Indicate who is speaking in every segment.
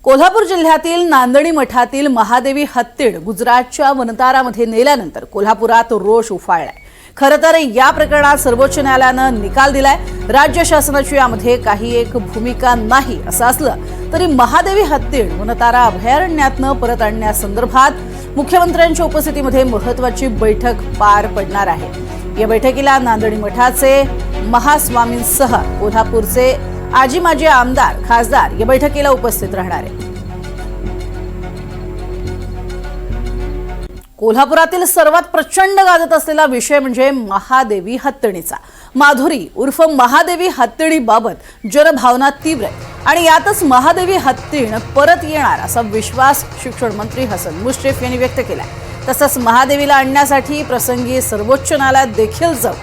Speaker 1: कोल्हापूर जिल्ह्यातील नांदणी मठातील महादेवी हत्तीड गुजरातच्या वनतारामध्ये नेल्यानंतर कोल्हापुरात रोष उफाळलाय। खरं तर या प्रकरणात सर्वोच्च न्यायालयानं निकाल दिलाय। राज्य शासनाची यामध्ये काही एक भूमिका नाही असं असलं तरी महादेवी हत्तीड वनतारा अभयारण्यातनं परत आणण्यासंदर्भात मुख्यमंत्र्यांच्या उपस्थितीमध्ये महत्त्वाची बैठक पार पडणार आहे। या बैठकीला नांदणी मठाचे महास्वामींसह कोल्हापूरचे आजी माजी आमदार खासदार या बैठकीला उपस्थित राहणार आहेत। कोल्हापुरातील सर्वात प्रचंड गाजत असलेला विषय म्हणजे महादेवी हत्तीणीचा। माधुरी उर्फ महादेवी हत्तीणीबाबत जनभावना तीव्र आहे आणि यातच महादेवी हत्तीण परत येणार असा विश्वास शिक्षण मंत्री हसन मुश्रीफ यांनी व्यक्त केलाय। तसंच महादेवीला आणण्यासाठी प्रसंगी सर्वोच्च न्यायालयात देखील जाऊ,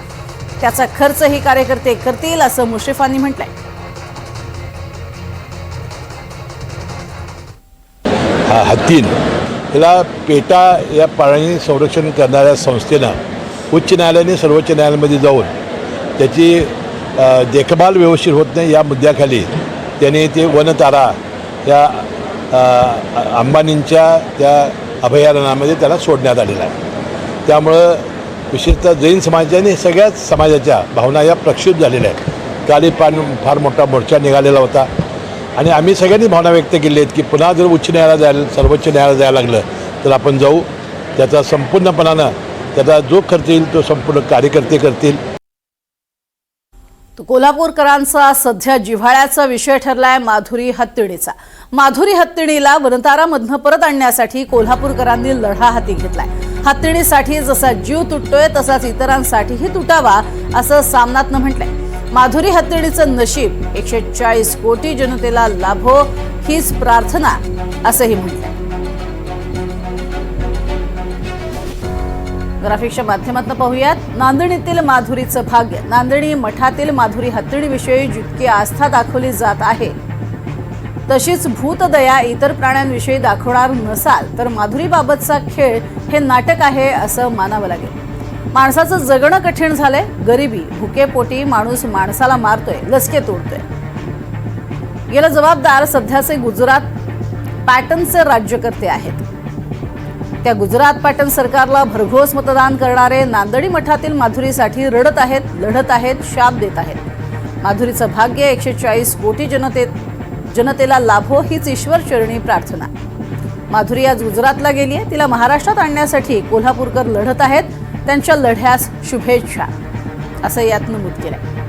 Speaker 1: त्याचा खर्चही कार्यकर्ते करतील असं मुश्रीफांनी म्हटलंय।
Speaker 2: हत्तीण याला पेटा या प्राणी संरक्षण करणाऱ्या संस्थेनं उच्च न्यायालयाने सर्वोच्च न्यायालयामध्ये जाऊन त्याची देखभाल व्यवस्थित होत नाही या मुद्द्याखाली त्याने ते वनतारा या अंबानींच्या त्या अभयारण्यामध्ये त्याला सोडण्यात आलेला आहे। त्यामुळं विशेषतः जैन समाजाने सगळ्याच समाजाच्या भावना या प्रक्षुब्ध झालेल्या आहेत। काल फार मोठा मोर्चा निघालेला होता आणि आम्ही सगळ्यांनी भावना व्यक्त केली आहेत की पुन्हा जर उच्च न्यायालयात जायला सर्वोच्च न्यायालयात जायला लागलं तर आपण जाऊ, त्याचा संपूर्णपणानं त्याचा जो खर्च येईल तो संपूर्ण कार्यकर्ते करतील।
Speaker 1: कोल्हापूरकरांचा सध्या जिव्हाळ्याचा विषय ठरलाय माधुरी हत्तीणीचा। माधुरी हत्तीणीला वनतारामधनं परत आणण्यासाठी कोल्हापूरकरांनी लढा हाती घेतलाय। हत्तीणीसाठी जसा जीव तुटतोय तसाच इतरांसाठीही तुटावा असं सामनातनं म्हटलंय। माधुरी हत्तीणीचं नशीब 140 कोटी जनतेला लाभो हीच प्रार्थना असंही म्हटलंय। ग्राफिक्सच्या माध्यमातून पाहूयात नांदणीतील माधुरीचं भाग्य। नांदणी मठातील माधुरी हत्तीणीविषयी जितकी आस्था दाखवली जात आहे तशीच भूतदया इतर प्राण्यांविषयी दाखवणार नसाल तर माधुरीबाबतचा खेळ हे नाटक आहे असं मानावं लागेल। माणसाचं जगणं कठीण झालंय। गरिबी भुकेपोटी माणूस माणसाला मारतोय, लसके तोडतोय। याला जबाबदार सध्याचे गुजरात पॅटर्नचे राज्यकर्ते आहेत। त्या गुजरात पॅटर्न सरकारला भरघोस मतदान करणारे नांदणी मठातील माधुरीसाठी रडत आहेत, लढत आहेत, शाप देत आहेत। माधुरीचं भाग्य 140 कोटी जनतेला लाभो हीच ईश्वर चरणी प्रार्थना। माधुरी आज गुजरातला गेली आहे, तिला महाराष्ट्रात आणण्यासाठी कोल्हापूरकर लढत आहेत। त्यांच्या लढ्यास शुभेच्छा असं यात नमूद केलंय।